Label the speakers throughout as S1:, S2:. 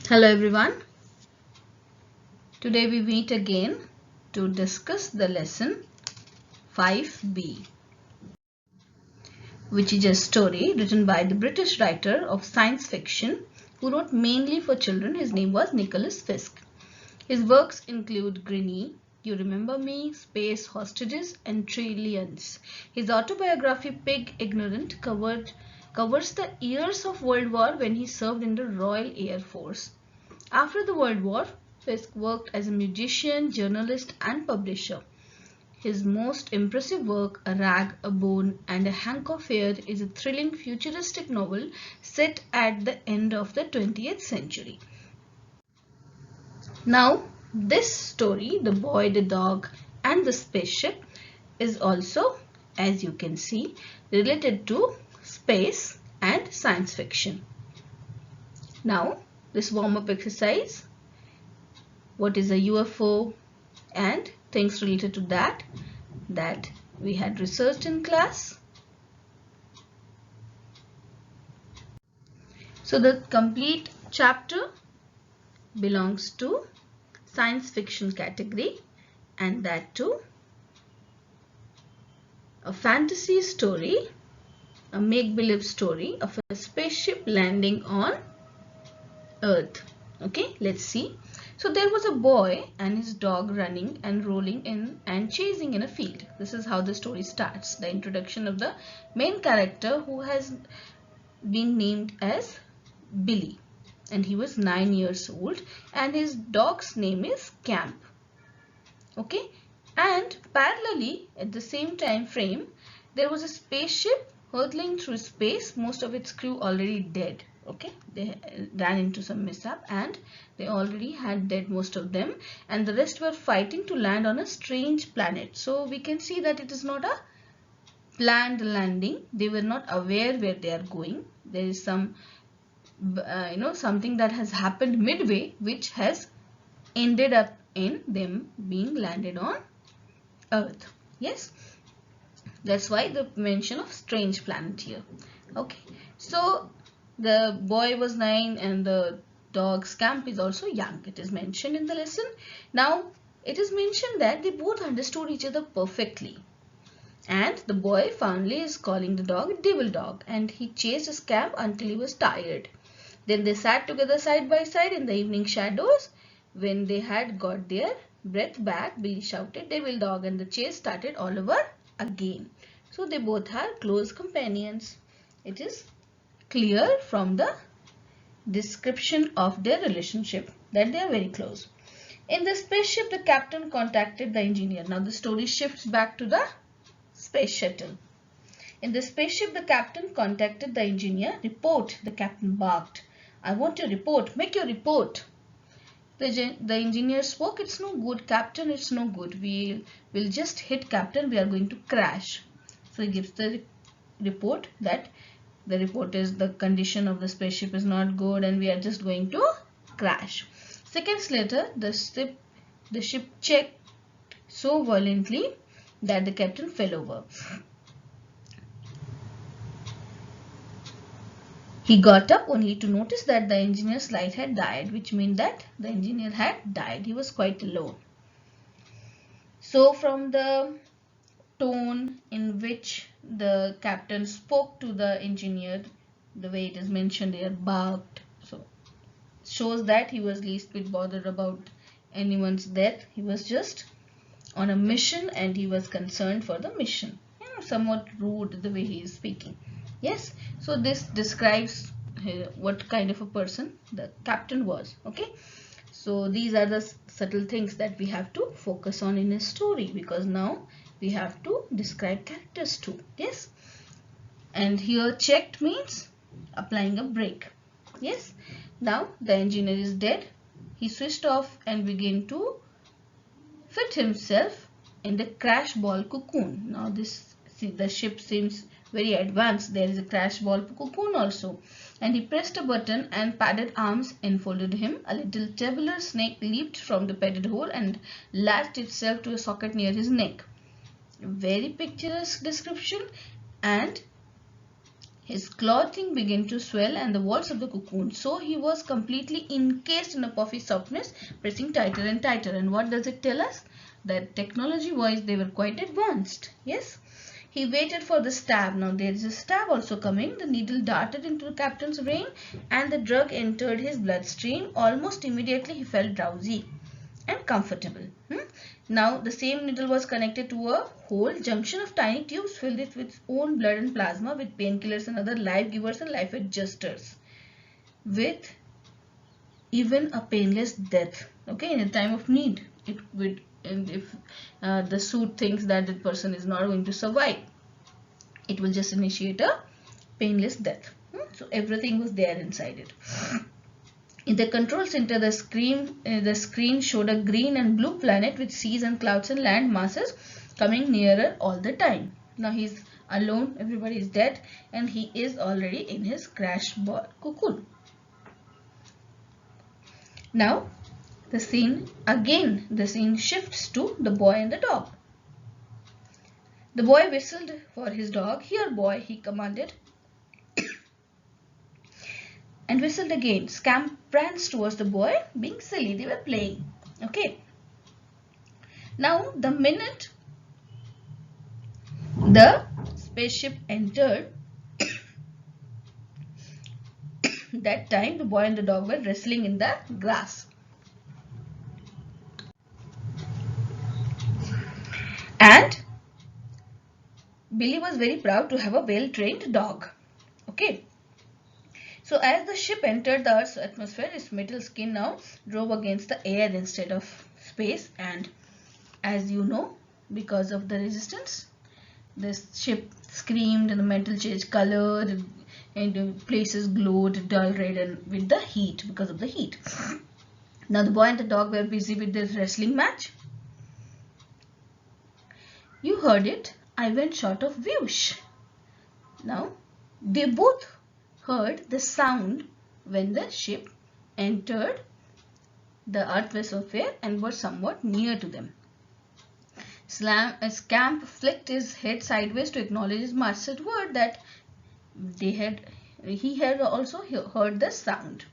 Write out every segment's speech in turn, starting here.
S1: Hello everyone. Today we meet again to discuss the lesson 5B, which is a story written by the British writer of science fiction who wrote mainly for children. His name was Nicholas Fisk. His works include Grinny, You Remember Me, Space Hostages, and Trillions. His autobiography Pig Ignorant covers the years of World War when he served in the Royal Air Force. After the World War, Fisk worked as a musician, journalist, and publisher. His most impressive work, A Rag, a Bone, and a Hank of Hair, is a thrilling futuristic novel set at the end of the 20th century. Now, this story, The Boy, the Dog, and the Spaceship, is also, as you can see, related to space and science fiction. Now, this warm-up exercise, what is a UFO and things related to that we had researched in class. So the complete chapter belongs to science fiction category, and that too a fantasy story, a make-believe story of a spaceship landing on Earth. Okay, let's see. So there was a boy and his dog running and rolling in and chasing in a field. This is how the story starts. The introduction of the main character, who has been named as Billy, and he was 9 years old, and his dog's name is Camp. Okay, and parallelly at the same time frame, there was a spaceship hurtling through space, most of its crew already dead. Okay, they ran into some mishap and they already had dead, most of them, and the rest were fighting to land on a strange planet. So we can see that it is not a planned landing. They were not aware where they are going. There is some something that has happened midway which has ended up in them being landed on Earth. Yes, that's why the mention of strange planet here. Okay, so the boy was 9 and the dog's Camp is also young. It is mentioned in the lesson. Now it is mentioned that they both understood each other perfectly, and the boy fondly is calling the dog Devil Dog, and he chased his Camp until he was tired. Then they sat together side by side in the evening shadows. When they had got their breath back, Billy shouted Devil Dog, and the chase started all over again. So they both are close companions. It is clear from the description of their relationship that they are very close. In the spaceship, the captain contacted the engineer. Now the story shifts back to the space shuttle. In the spaceship, the captain contacted the engineer. Report, the captain barked. I want a report. Make your report. The engineer spoke. It's no good, Captain. It's no good. We'll just hit, Captain. We are going to crash. So he gives the report that the report is the condition of the spaceship is not good and we are just going to crash. Seconds later, the ship checked so violently that the captain fell over. He got up only to notice that the engineer's light had died, which meant that the engineer had died. He was quite alone. So from the tone in which the captain spoke to the engineer, the way it is mentioned here, barked, so shows that he was least bit bothered about anyone's death. He was just on a mission and he was concerned for the mission. Somewhat rude the way he is speaking. Yes, so this describes what kind of a person the captain was. Okay, so these are the subtle things that we have to focus on in a story, because now we have to describe characters too. Yes, and here checked means applying a brake. Yes, now the engineer is dead. He switched off and began to fit himself in the crash ball cocoon. Now the ship seems very advanced. There is a crash ball cocoon also, and he pressed a button and padded arms enfolded him. A little tabular snake leaped from the padded hole and latched itself to a socket near his neck. Very picturesque description, and His clothing began to swell and the walls of the cocoon. So he was completely encased in a puffy softness, pressing tighter and tighter. And what does it tell us? That technology-wise they were quite advanced. Yes. He waited for the stab. Now there is a stab also coming. The needle darted into the captain's brain and the drug entered his bloodstream. Almost immediately he felt drowsy and comfortable. Now the same needle was connected to a whole junction of tiny tubes filled with its own blood and plasma, with painkillers and other life givers and life adjusters, with even a painless death. Okay, in a time of need, it would, and if the suit thinks that the person is not going to survive, it will just initiate a painless death. So everything was there inside it. In the control center, the screen showed a green and blue planet with seas and clouds and land masses coming nearer all the time. Now he's alone, everybody is dead, and he is already in his crash cocoon. Now the scene shifts to the boy and the dog. The boy whistled for his dog. "Here, boy," he commanded, and whistled again. Scamp pranced towards the boy, being silly. They were playing. Okay. Now, the minute the spaceship entered, that time the boy and the dog were wrestling in the grass. And Billy was very proud to have a well-trained dog. Okay. So as the ship entered the Earth's atmosphere, its metal skin now drove against the air instead of space, and as you know, because of the resistance, this ship screamed and the metal changed color and places glowed dull red and with the heat, because of the heat. Now the boy and the dog were busy with their wrestling match. You heard it. I went short of whoosh. Now they both heard the sound when the ship entered the Earth's atmosphere and were somewhat near to them. Scamp flicked his head sideways to acknowledge his master's word that he had also heard the sound,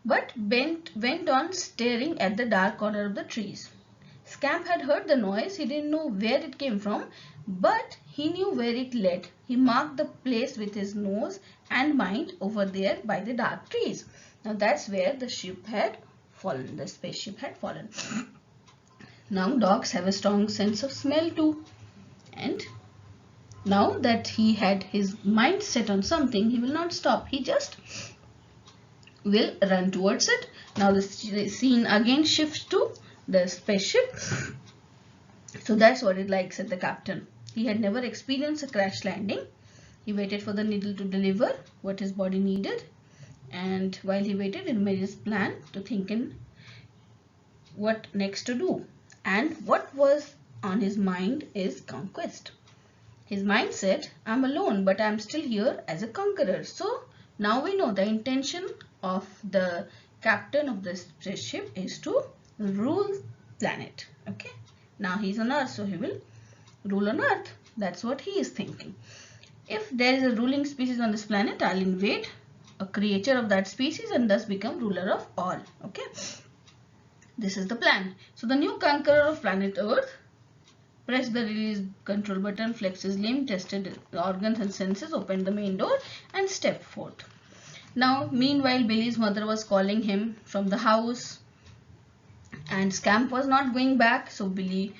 S1: but went on staring at the dark corner of the trees. Scamp had heard the noise. He didn't know where it came from, but he knew where it led. He marked the place with his nose and mind, over there by the dark trees. Now that's where the ship had fallen. The spaceship had fallen. Now dogs have a strong sense of smell too. And now that he had his mind set on something, he will not stop. He just will run towards it. Now the scene again shifts to the spaceship. So that's what it like, said the captain. He had never experienced a crash landing. He waited for the needle to deliver what his body needed, and while he waited, he made his plan to think in what next to do. And what was on his mind is conquest. His mind said, I'm alone, but I'm still here as a conqueror. So now we know the intention of the captain of the spaceship is to rule planet. Okay. Now he's on Earth, so he will rule on Earth. That's what he is thinking. If there is a ruling species on this planet, I'll invade a creature of that species and thus become ruler of all. Okay. This is the plan. So the new conqueror of planet Earth pressed the release control button, flexed his limb, tested the organs and senses, opened the main door and stepped forth. Now, meanwhile, Billy's mother was calling him from the house, and Scamp was not going back. So Billy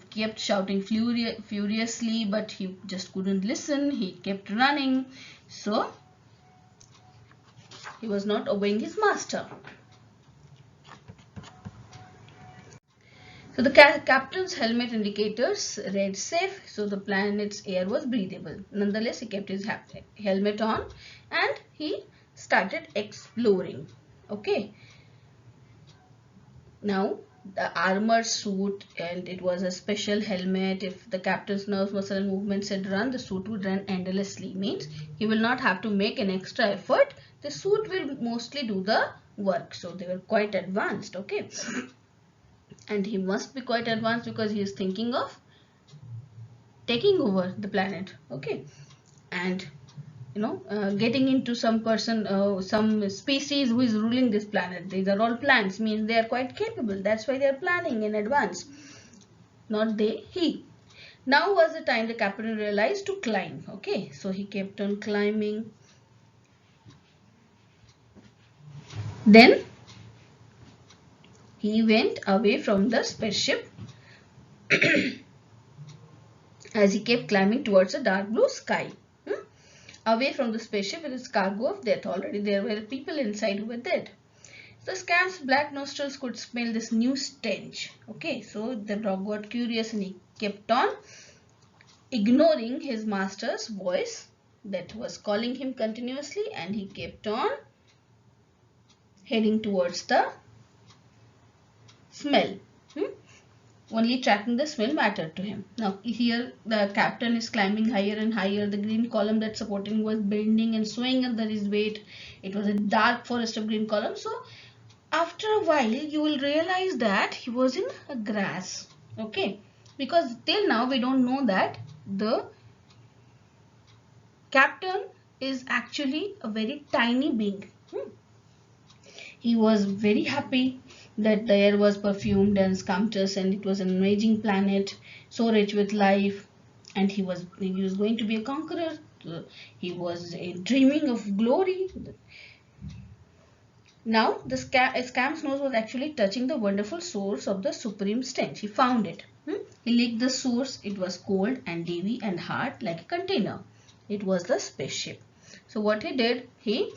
S1: kept shouting furiously, but he just couldn't listen. He kept running. So he was not obeying his master. So the captain's helmet indicators read safe, so the planet's air was breathable. Nonetheless, he kept his helmet on and he started exploring. Okay. Now the armor suit, and it was a special helmet. If the captain's nerves, muscle and movement said run, the suit would run endlessly. Means he will not have to make an extra effort. The suit will mostly do the work. So they were quite advanced. Okay. And he must be quite advanced because he is thinking of taking over the planet. Okay. And getting into some person, some species who is ruling this planet. These are all plants, means they are quite capable. That's why they are planning in advance. Not they, he. Now was the time the captain realized to climb. Okay, so he kept on climbing. Then he went away from the spaceship as he kept climbing towards the dark blue sky. Away from the spaceship with its cargo of death. Already there were people inside who were dead. So Scamp's black nostrils could smell this new stench. Okay, so the dog got curious and he kept on ignoring his master's voice that was calling him continuously, and he kept on heading towards the smell. Only tracking the smell mattered to him. Now here the captain is climbing higher and higher. The green column that supported him was bending and swaying under his weight. It was a dark forest of green columns. So after a while you will realize that he was in a grass. Okay, because till now we don't know that the captain is actually a very tiny being. He was very happy that the air was perfumed and scrumptious, and it was an amazing planet, so rich with life, and he was going to be a conqueror. He was dreaming of glory. Now the Scamp's nose was actually touching the wonderful source of the supreme stench. He found it. He licked the source. It was cold and dewy and hard like a container. It was the spaceship. So what he did, he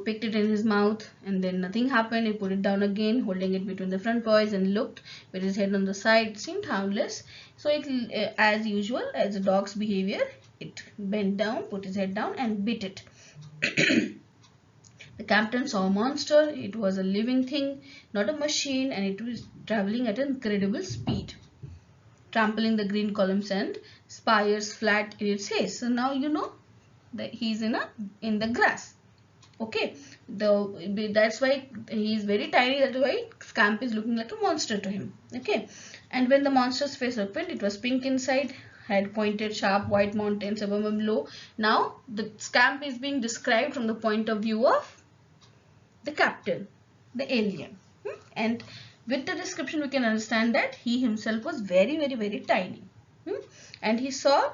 S1: picked it in his mouth, and then nothing happened. He put it down again, holding it between the front paws, and looked with his head on the side. It seemed harmless. So it, as usual, as a dog's behavior, it bent down, put his head down, and bit it. The captain saw a monster. It was a living thing, not a machine, and it was traveling at an incredible speed, trampling the green columns and spires flat in its haste. So now you know that he's in the grass. Okay, that's why he is very tiny. That's why Scamp is looking like a monster to him. Okay, and when the monster's face opened, it was pink inside, had pointed sharp white mountains above and below. Now the Scamp is being described from the point of view of the captain, the alien, and with the description we can understand that he himself was very, very, very tiny, and he saw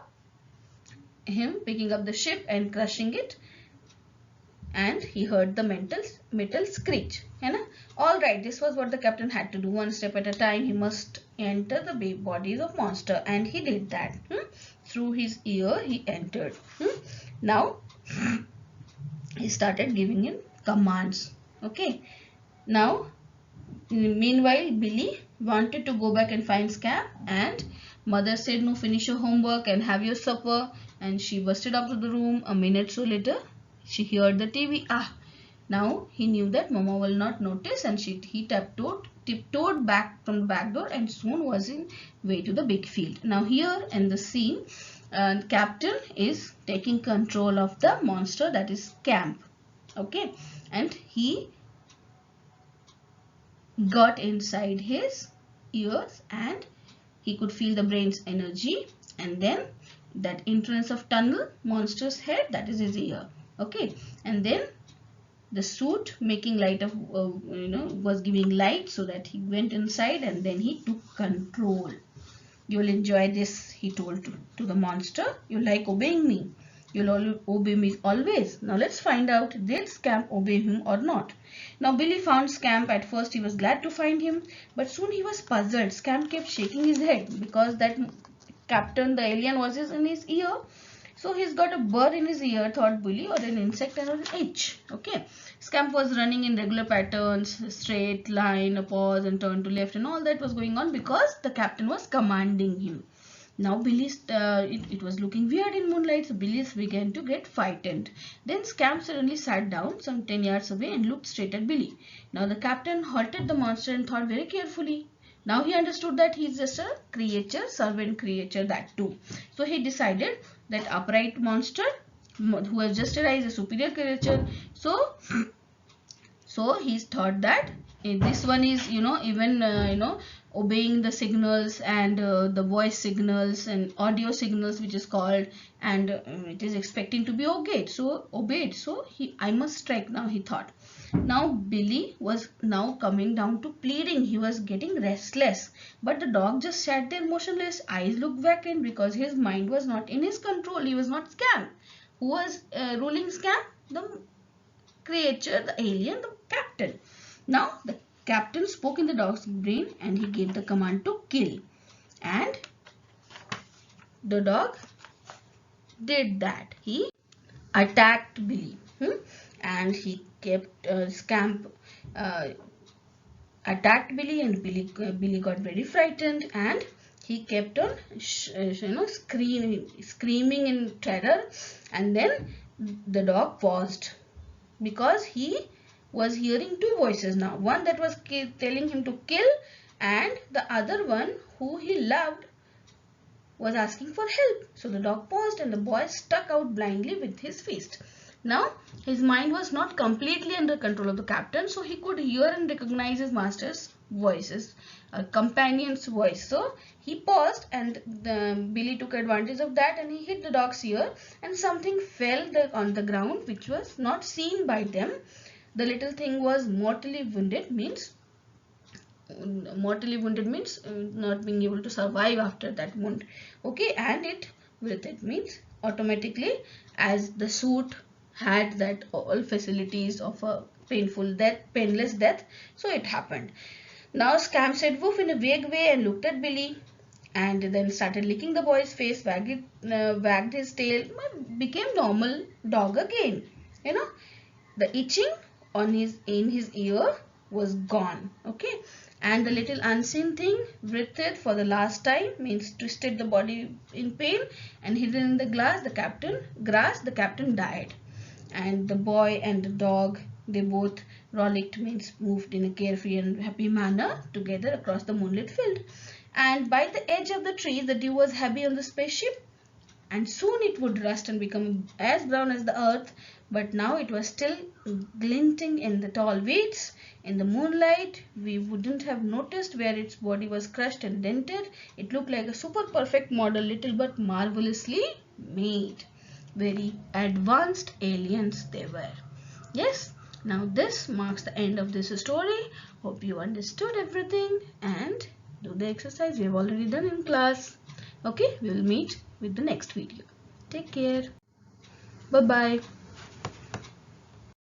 S1: him picking up the ship and crushing it, and he heard the metal screech. Alright, this was what the captain had to do. One step at a time, he must enter the bodies of monster, and he did that. Through his ear he entered. Now he started giving in commands. Okay, now meanwhile Billy wanted to go back and find Scamp, and mother said, no, finish your homework and have your supper, and she busted up to the room. A minute or so later she heard the TV. Now he knew that Mama will not notice, and he tiptoed back from the back door and soon was in way to the big field. Now here in the scene, captain is taking control of the monster, that is Scamp. Okay, and he got inside his ears and he could feel the brain's energy, and then that entrance of tunnel, monster's head, that is his ear. Okay, and then the suit making light of was giving light, so that he went inside and then he took control. You will enjoy this, he told to the monster. You like obeying me. You'll obey me always. Now let's find out, did Scamp obey him or not? Now Billy found Scamp. At first he was glad to find him, but soon he was puzzled. Scamp kept shaking his head because that captain, the alien, was in his ear. So he's got a bird in his ear, thought Billy, or an insect or an itch. Okay. Scamp was running in regular patterns, straight line, a pause and turn to left, and all that was going on because the captain was commanding him. Now Billy, it was looking weird in moonlight, so Billy began to get frightened. Then Scamp suddenly sat down some 10 yards away and looked straight at Billy. Now the captain halted the monster and thought very carefully. Now he understood that he is just a creature, servant creature, that too. So he decided that upright monster who has just arrived is a superior creature. So he thought that This one is, even obeying the signals and the voice signals and audio signals, which is called, and it is expecting to be obeyed. So I must strike now, he thought. Now Billy was now coming down to pleading. He was getting restless, but the dog just sat there motionless, eyes looked vacant, because his mind was not in his control. He was not Scam. Who was ruling Scam? The creature, the alien, the captain. Now the captain spoke in the dog's brain and he gave the command to kill. And the dog did that. He attacked Billy. And he kept Scamp attacked Billy, and Billy got very frightened, and he kept on screaming in terror. And then the dog paused, because he was hearing two voices now. One that was telling him to kill, and the other one, who he loved, was asking for help. So the dog paused and the boy stuck out blindly with his fist. Now his mind was not completely under control of the captain, so he could hear and recognize his master's voices, a companion's voice. So he paused, and Billy took advantage of that, and he hit the dog's ear, and something fell on the ground which was not seen by them. The little thing was mortally wounded, means not being able to survive after that wound. Okay, and it means automatically, as the suit had that all facilities of a painless death, so it happened. Now Scam said woof in a vague way and looked at Billy, and then started licking the boy's face, wagged his tail, became normal dog again. The itching in his ear was gone. Okay, and the little unseen thing breathed for the last time, means twisted the body in pain, and hidden in the the captain died. And the boy and the dog, they both rollicked, means moved in a carefree and happy manner together across the moonlit field. And by the edge of the tree, the dew was heavy on the spaceship, and soon it would rust and become as brown as the earth. But now it was still glinting in the tall weeds. In the moonlight, we wouldn't have noticed where its body was crushed and dented. It looked like a super perfect model, little but marvelously made. Very advanced aliens they were. Yes, now this marks the end of this story. Hope you understood everything, and do the exercise we have already done in class. Okay, we will meet with the next video. Take care. Bye bye.